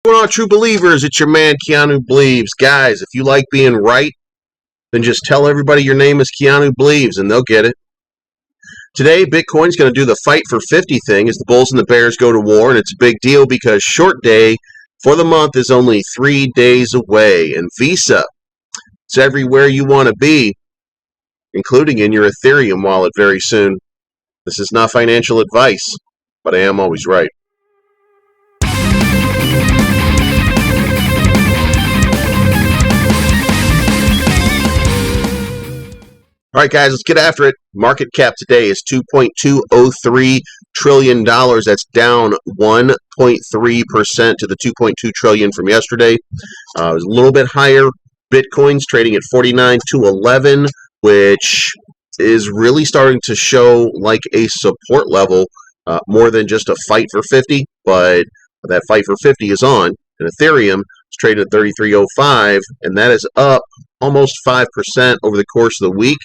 going on, true believers? It's your man, Keanu Believes. Guys, if you like being right, then just tell everybody your name is Keanu Believes, and they'll get it. Today, Bitcoin's going to do the fight for 50 thing as the bulls and the bears go to war, and it's a big deal because short day for the month is only 3 days away. And Visa, it's everywhere you want to be, including in your Ethereum wallet very soon. This is not financial advice, but I am always right. All right, guys, let's get after it. Market cap today is $2.203 trillion. That's down 1.3% to the $2.2 trillion from yesterday. It was a little bit higher. Bitcoin's trading at 49,211, which is really starting to show like a support level, more than just a fight for 50, but that fight for 50 is on. And Ethereum is trading at 33.05, and that is up almost 5% over the course of the week.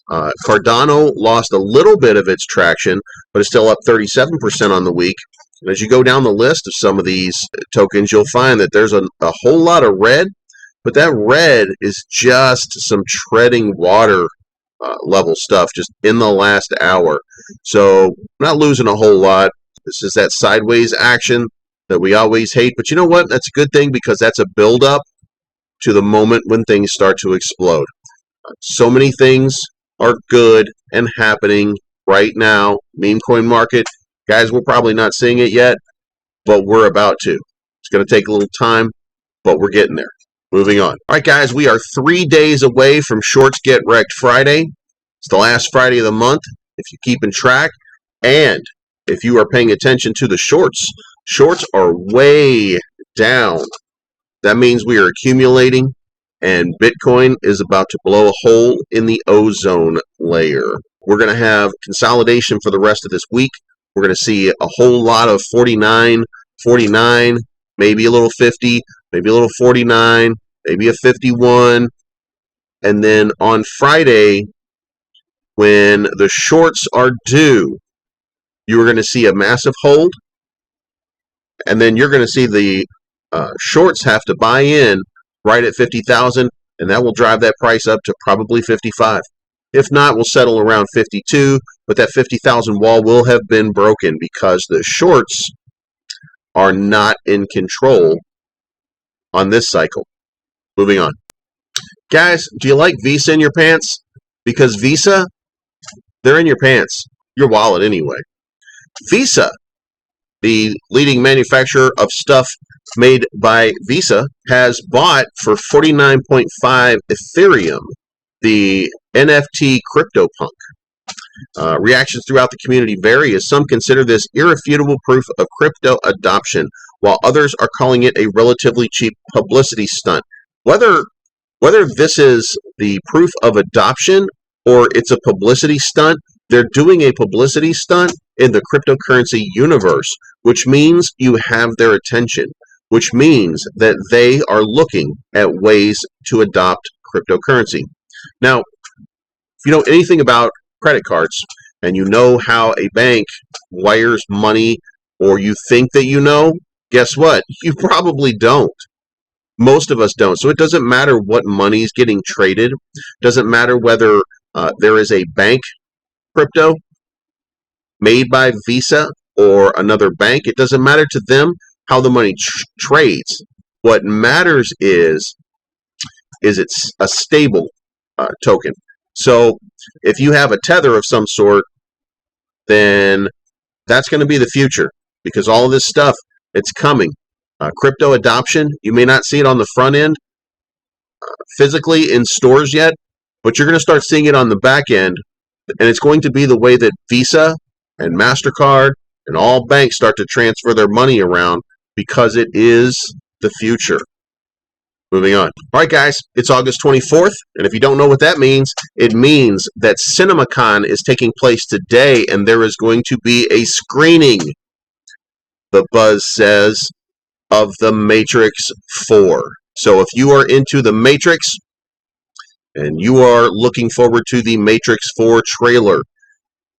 Cardano lost a little bit of its traction, but it's still up 37% on the week. And as you go down the list of some of these tokens, you'll find that there's a whole lot of red, but that red is just some treading water level stuff just in the last hour. So not losing a whole lot. This is that sideways action that we always hate. But you know what? That's a good thing because that's a build-up to the moment when things start to explode. So many things are good and happening right now. Meme coin market, guys, we're probably not seeing it yet, but we're about to. It's going to take a little time, but we're getting there. Moving on. All right, guys, we are 3 days away from Shorts Get Wrecked Friday. It's the last Friday of the month, if you're keeping track. And if you are paying attention to the shorts, shorts are way down. That means we are accumulating, and Bitcoin is about to blow a hole in the ozone layer. We're going to have consolidation for the rest of this week. We're going to see a whole lot of 49, 49, maybe a little 50, maybe a little 49, maybe a 51. And then on Friday, when the shorts are due, you are going to see a massive hold. And then you're going to see the shorts have to buy in right at 50,000, and that will drive that price up to probably 55. If not, we'll settle around 52, but that 50,000 wall will have been broken because the shorts are not in control on this cycle. Moving on. Guys, do you like Visa in your pants? Because Visa, they're in your pants, your wallet anyway. Visa, the leading manufacturer of stuff made by Visa, has bought for 49.5 Ethereum, the NFT CryptoPunk. Reactions throughout the community vary as some consider this irrefutable proof of crypto adoption, while others are calling it a relatively cheap publicity stunt. Whether this is the proof of adoption or it's a publicity stunt, they're doing a publicity stunt in the cryptocurrency universe, which means you have their attention, which means that they are looking at ways to adopt cryptocurrency. Now, if you know anything about credit cards and you know how a bank wires money, or you think that you know, guess what? You probably don't. Most of us don't. So it doesn't matter what money is getting traded. Doesn't matter whether there is a bank crypto made by Visa or another bank. It doesn't matter to them how the money trades. What matters is it's a stable token. So if you have a tether of some sort, then that's going to be the future, because all of this stuff, it's coming. Crypto adoption, you may not see it on the front end physically in stores yet, but you're going to start seeing it on the back end, and it's going to be the way that Visa and MasterCard and all banks start to transfer their money around, because it is the future. Moving on. All right, guys, it's August 24th, and if you don't know what that means, it means that CinemaCon is taking place today, and there is going to be a screening, the buzz says, of The Matrix 4. So if you are into The Matrix and you are looking forward to the Matrix 4 trailer,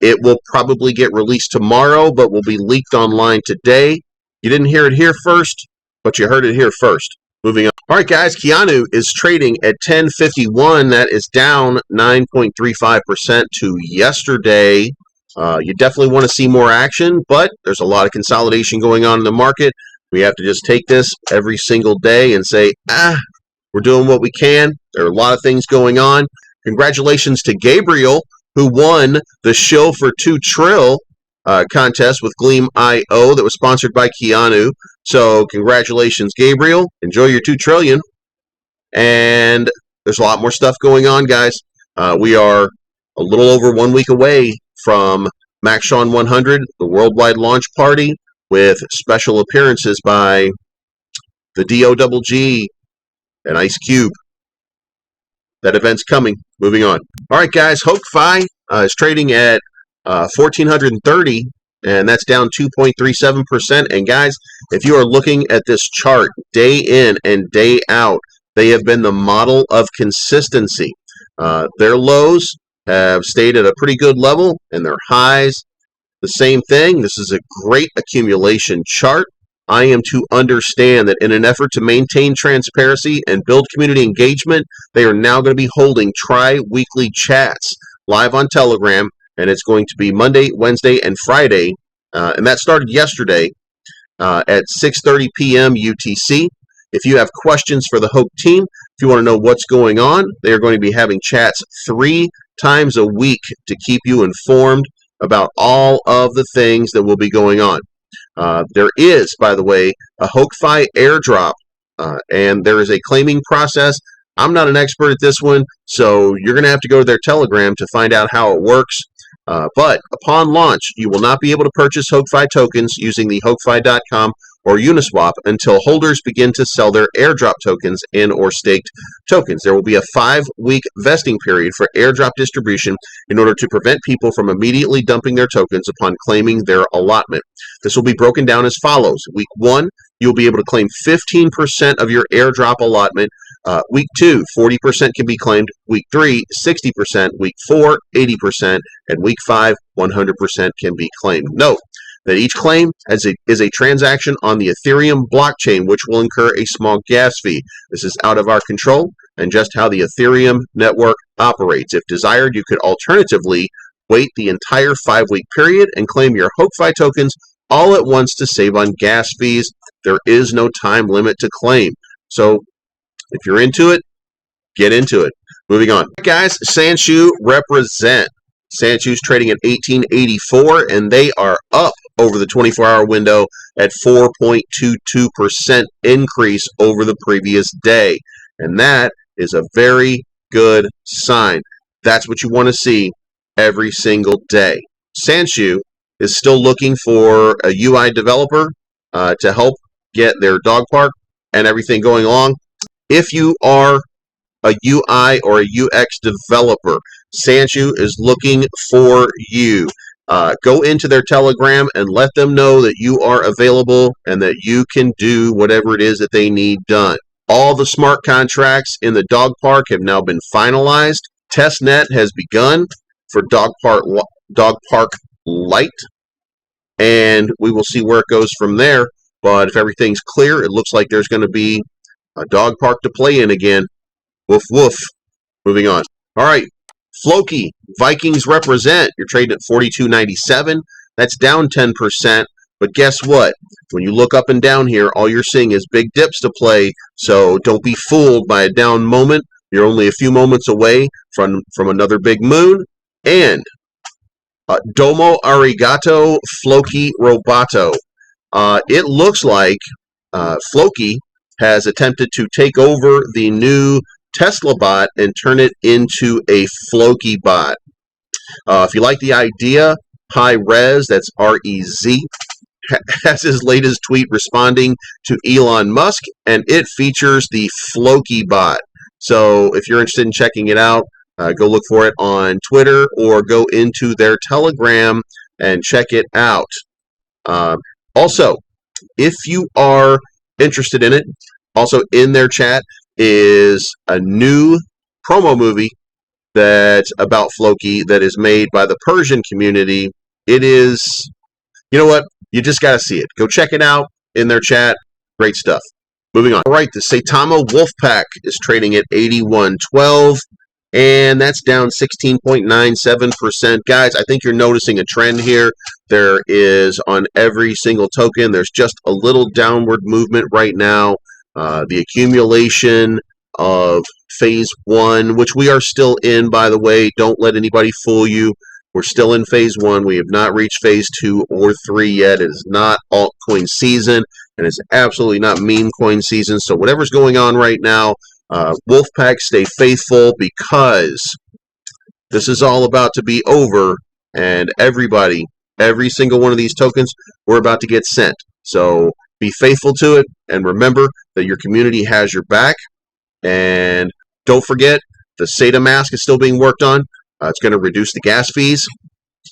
it will probably get released tomorrow, but will be leaked online today. You didn't hear it here first. but you heard it here first. Moving on. All right, guys, Keanu is trading at 10.51. That is down 9.35% to yesterday. You definitely want to see more action, but there's a lot of consolidation going on in the market. We have to just take this every single day and say, we're doing what we can. There are a lot of things going on. Congratulations to Gabriel, who won the Shill for 2 Trill contest with Gleam.io that was sponsored by Keanu. So congratulations, Gabriel. Enjoy your 2 trillion. And there's a lot more stuff going on, guys. We are a little over 1 week away from Max Sean 100, the worldwide launch party, with special appearances by the DOGG and Ice Cube. That event's coming. Moving on. All right, guys. HokkFi is trading at 1,430, and that's down 2.37%. And guys, if you are looking at this chart day in and day out, they have been the model of consistency. Their lows have stayed at a pretty good level, and their highs, the same thing. This is a great accumulation chart. I am to understand that in an effort to maintain transparency and build community engagement, they are now going to be holding tri-weekly chats live on Telegram, and it's going to be Monday, Wednesday, and Friday, and that started yesterday at 6:30 p.m. UTC. If you have questions for the Hokk team, if you want to know what's going on, they are going to be having chats 3 times a week to keep you informed about all of the things that will be going on. There is, by the way, a HokkFi airdrop, and there is a claiming process. I'm not an expert at this one, so you're going to have to go to their Telegram to find out how it works. But upon launch, you will not be able to purchase HokkFi tokens using the HokkFi.com or Uniswap until holders begin to sell their airdrop tokens and or staked tokens. There will be a 5-week vesting period for airdrop distribution in order to prevent people from immediately dumping their tokens upon claiming their allotment. This will be broken down as follows. Week 1, you'll be able to claim 15% of your airdrop allotment. Week 2, 40% can be claimed. Week 3, 60%. Week 4, 80%. And week 5, 100% can be claimed. Note that each claim is a transaction on the Ethereum blockchain, which will incur a small gas fee. This is out of our control and just how the Ethereum network operates. If desired, you could alternatively wait the entire 5-week period and claim your HokkFi tokens all at once to save on gas fees. There is no time limit to claim. So if you're into it, get into it. Moving on. Guys, Sanshu represent. Sanshu's trading at 1884, and they are up over the 24-hour window at 4.22% increase over the previous day. And that is a very good sign. That's what you want to see every single day. Sanshu is still looking for a UI developer to help get their dog park and everything going along. If you are a UI or a UX developer, Sanshu is looking for you. Go into their Telegram and let them know that you are available and that you can do whatever it is that they need done. All the smart contracts in the dog park have now been finalized. Testnet has begun for Dog Park Lite, and we will see where it goes from there. But if everything's clear, it looks like there's going to be a dog park to play in again. Woof, woof. Moving on. All right. Floki, Vikings represent. You're trading at 42.97. That's down 10%. But guess what? When you look up and down here, all you're seeing is big dips to play. So don't be fooled by a down moment. You're only a few moments away from another big moon. And Domo Arigato Floki Roboto. It looks like Floki has attempted to take over the new Tesla bot and turn it into a Floki bot. If you like the idea, High Res, that's R-E-Z, has his latest tweet responding to Elon Musk, and it features the Floki bot. So if you're interested in checking it out, go look for it on Twitter or go into their Telegram and check it out. Also, if you are interested in it, also in their chat is a new promo movie that's about Floki that is made by the Persian community. It is, you know what? You just got to see it. Go check it out in their chat. Great stuff. Moving on. All right, the Saitama Wolfpack is trading at 81.12, and that's down 16.97%. Guys, I think you're noticing a trend here. There is, on every single token, there's just a little downward movement right now. The accumulation of phase 1, which we are still in, by the way. Don't let anybody fool you. We're still in phase 1. We have not reached phase 2 or 3 yet. It is not altcoin season, and it's absolutely not meme coin season. So whatever's going on right now, Wolfpack, stay faithful, because this is all about to be over, and everybody, every single one of these tokens, we're about to get sent. So be faithful to it, and remember that your community has your back. And don't forget, the SATA mask is still being worked on. It's going to reduce the gas fees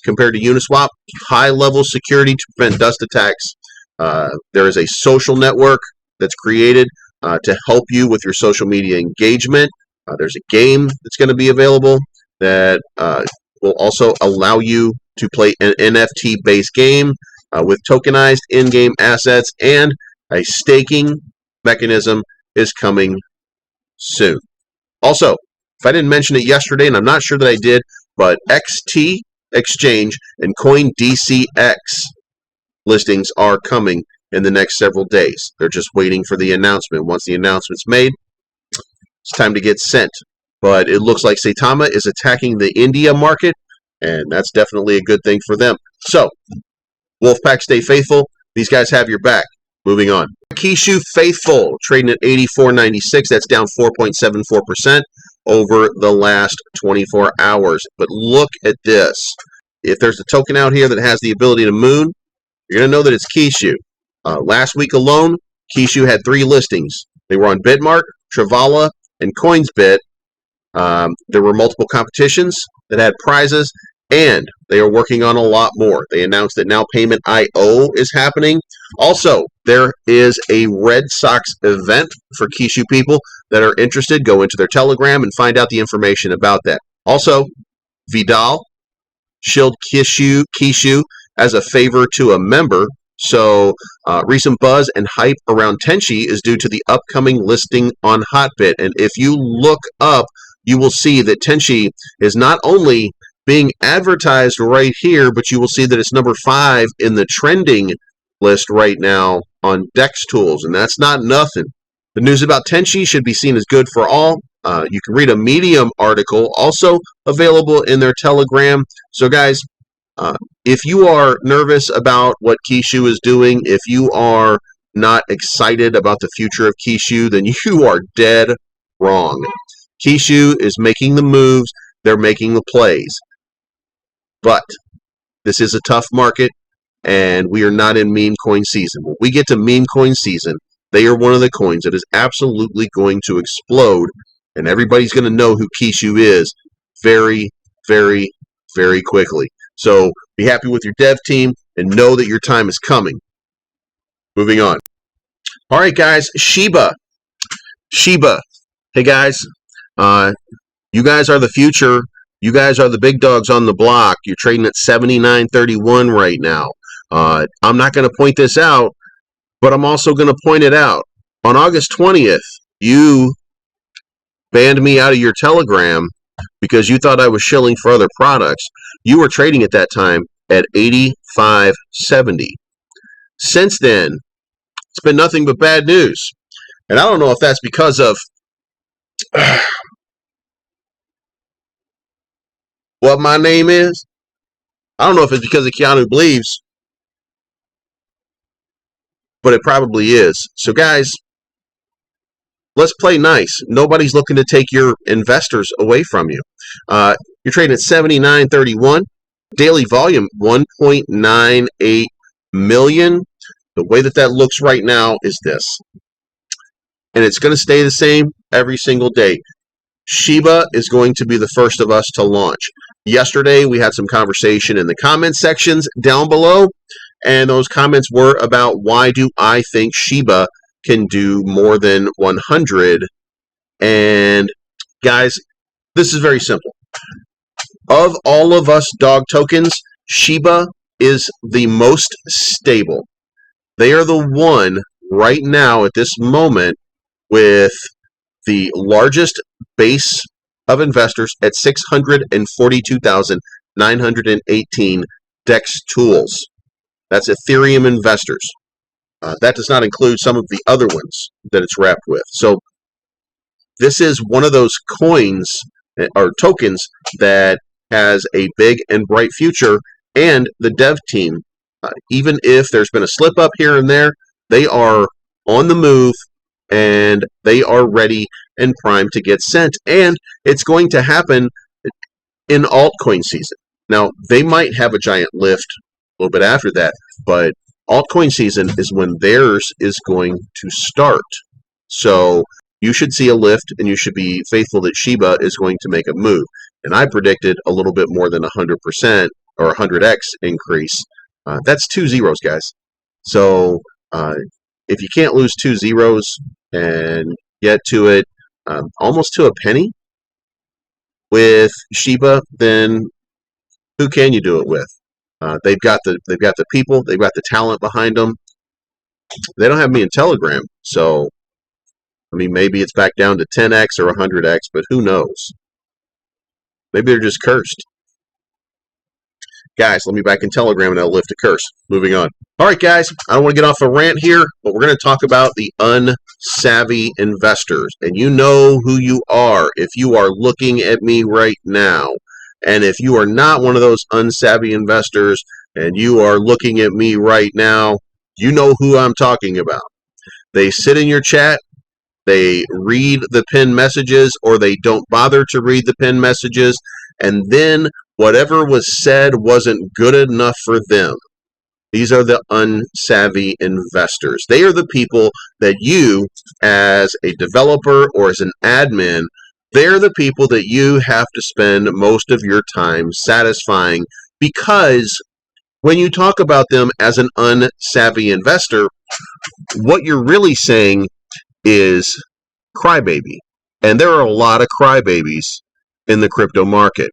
compared to Uniswap. High-level security to prevent dust attacks. There is a social network that's created to help you with your social media engagement. There's a game that's going to be available that will also allow you to play an NFT-based game with tokenized in-game assets, and a staking mechanism is coming soon. Also, if I didn't mention it yesterday, and I'm not sure that I did, but XT Exchange and CoinDCX listings are coming in the next several days. They're just waiting for the announcement. Once the announcement's made, it's time to get sent. But it looks like Saitama is attacking the India market, and that's definitely a good thing for them. So, Wolfpack, stay faithful. These guys have your back. Moving on. Kishu Faithful, trading at 84.96. That's down 4.74% over the last 24 hours. But look at this. If there's a token out here that has the ability to moon, you're going to know that it's Kishu. Last week alone, Kishu had 3 listings. They were on Bitmark, Travala, and CoinsBit. There were multiple competitions that had prizes, and they are working on a lot more. They announced that now Payment IO is happening. Also, there is a Red Sox event for Kishu people that are interested. Go into their Telegram and find out the information about that. Also, Vidal shilled Kishu as a favor to a member. So recent buzz and hype around Tenchi is due to the upcoming listing on Hotbit. And if you look up, you will see that Tenchi is not only being advertised right here, but you will see that it's number 5 in the trending list right now on Dex Tools, and that's not nothing. The news about Tenchi should be seen as good for all. You can read a Medium article, also available in their Telegram. So guys, if you are nervous about what Kishu is doing, if you are not excited about the future of Kishu, then you are dead wrong. Kishu is making the moves. They're making the plays. But this is a tough market, and we are not in meme coin season. When we get to meme coin season, they are one of the coins that is absolutely going to explode, and everybody's going to know who Kishu is very, very, very quickly. So be happy with your dev team and know that your time is coming. Moving on. All right, guys, Shiba. Hey, guys, you guys are the future. You guys are the big dogs on the block. You're trading at 79.31 right now. I'm not going to point this out, but I'm also going to point it out. On August 20th, you banned me out of your Telegram because you thought I was shilling for other products. You were trading at that time at 85.70. Since then, it's been nothing but bad news. And I don't know if that's because of what my name is. I don't know if it's because of Keanu believes, but it probably is. So guys, let's play nice. Nobody's looking to take your investors away from you. You're trading at 79.31. Daily volume, 1.98 million. The way that looks right now is this. And it's going to stay the same every single day. Shiba is going to be the first of us to launch. Yesterday, we had some conversation in the comment sections down below, and those comments were about why do I think Shiba can do more than 100. And guys, this is very simple. Of all of us dog tokens, Shiba is the most stable. They are the one right now at this moment with the largest base of investors at 642,918 DEX tools. That's Ethereum investors. That does not include some of the other ones that it's wrapped with. So this is one of those coins or tokens that has a big and bright future, and the dev team, even if there's been a slip up here and there, they are on the move and they are ready and primed to get sent. And it's going to happen in altcoin season. Now, they might have a giant lift a little bit after that, but altcoin season is when theirs is going to start. So you should see a lift, and you should be faithful that Shiba is going to make a move. And I predicted a little bit more than 100% or 100x increase. That's 2 zeros, guys. So if you can't lose 2 zeros and get to it almost to a penny with Shiba, then who can you do it with? They've got the people, they've got the talent behind them. They don't have me in Telegram, so I mean, maybe it's back down to 10x or 100x, but who knows? Maybe they're just cursed. Guys, let me back in Telegram and I'll lift a curse. Moving on. All right, guys, I don't want to get off a rant here, but we're going to talk about the unsavvy investors. And you know who you are if you are looking at me right now. And if you are not one of those unsavvy investors and you are looking at me right now, you know who I'm talking about. They sit in your chat, they read the pinned messages, or they don't bother to read the pinned messages, and then whatever was said wasn't good enough for them. These are the unsavvy investors. They are the people that you, as a developer or as an admin, they're the people that you have to spend most of your time satisfying, because when you talk about them as an unsavvy investor, what you're really saying is crybaby. And there are a lot of crybabies in the crypto market.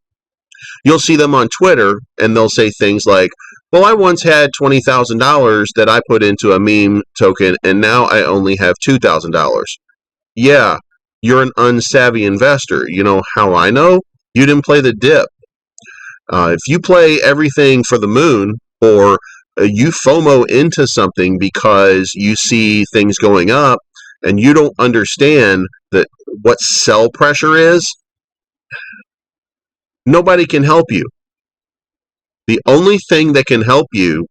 You'll see them on Twitter, and they'll say things like, well, I once had $20,000 that I put into a meme token, and now I only have $2,000. Yeah, you're an unsavvy investor. You know how I know? You didn't play the dip. If you play everything for the moon, or you FOMO into something because you see things going up, and you don't understand that what sell pressure is, nobody can help you. The only thing that can help you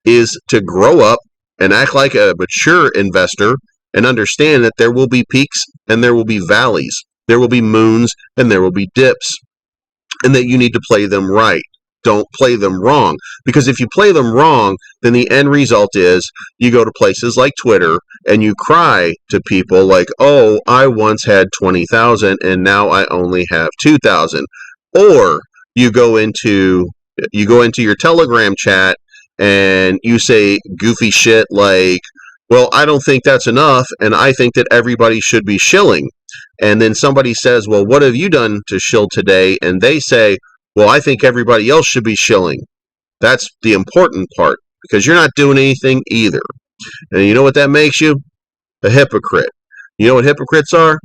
is to grow up and act like a mature investor and understand that there will be peaks and there will be valleys. There will be moons and there will be dips, and that you need to play them right. Don't play them wrong, because if you play them wrong, then the end result is you go to places like Twitter and you cry to people like, oh, I once had 20,000 and now I only have 2,000. Or you go into your Telegram chat and you say goofy shit like, well, I don't think that's enough, and I think that everybody should be shilling. And then somebody says, well, what have you done to shill today? And they say, well, I think everybody else should be shilling. That's the important part, because you're not doing anything either. And you know what that makes you? A hypocrite. You know what hypocrites are?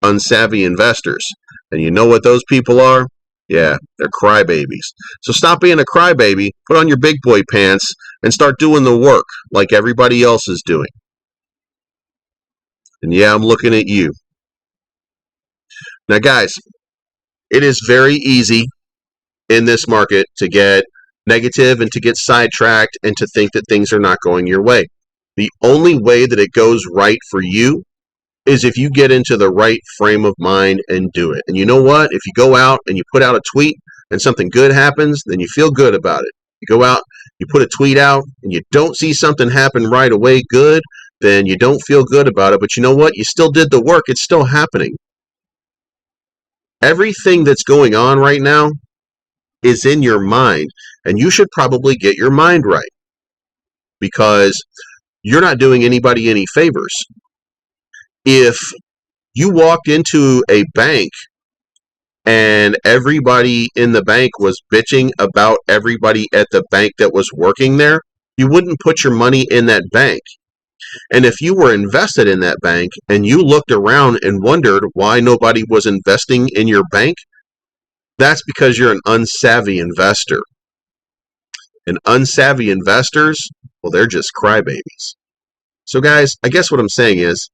Unsavvy investors. And you know what those people are? Yeah, they're crybabies. So stop being a crybaby, put on your big boy pants, and start doing the work like everybody else is doing. And yeah, I'm looking at you. Now, guys, it is very easy in this market to get negative and to get sidetracked and to think that things are not going your way. The only way that it goes right for you is if you get into the right frame of mind and do it. And you know what? If you go out and you put out a tweet and something good happens, then you feel good about it. You go out, you put a tweet out, and you don't see something happen right away good, then you don't feel good about it. But you know what? You still did the work. It's still happening. Everything that's going on right now is in your mind, and you should probably get your mind right, because you're not doing anybody any favors. If you walked into a bank and everybody in the bank was bitching about everybody at the bank that was working there, you wouldn't put your money in that bank. And if you were invested in that bank and you looked around and wondered why nobody was investing in your bank, that's because you're an unsavvy investor. And unsavvy investors, well, they're just crybabies. So guys, I guess what I'm saying is,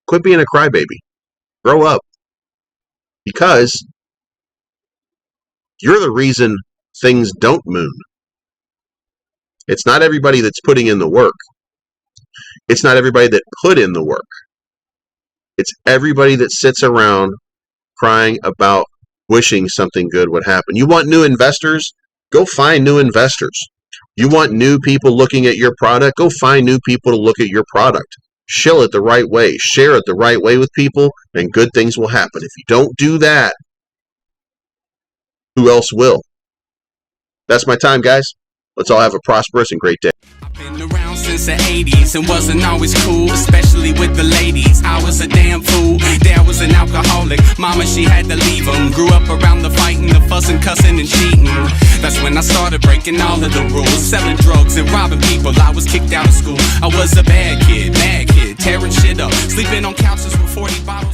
quit being a crybaby. Grow up. Because you're the reason things don't moon. It's not everybody that's putting in the work. It's not everybody that put in the work. It's everybody that sits around crying about wishing something good would happen. You want new investors? Go find new investors. You want new people looking at your product? Go find new people to look at your product. Shill it the right way. Share it the right way with people, and good things will happen. If you don't do that, who else will? That's my time, guys. Let's all have a prosperous and great day. Been around since the 80s and wasn't always cool, especially with the ladies. I was a damn fool. Dad was an alcoholic. Mama, she had to leave him. Grew up around the fighting, the fussing, cussing, and cheating. That's when I started breaking all of the rules, selling drugs and robbing people. I was kicked out of school. I was a bad kid, tearing shit up, sleeping on couches with 40 bottles.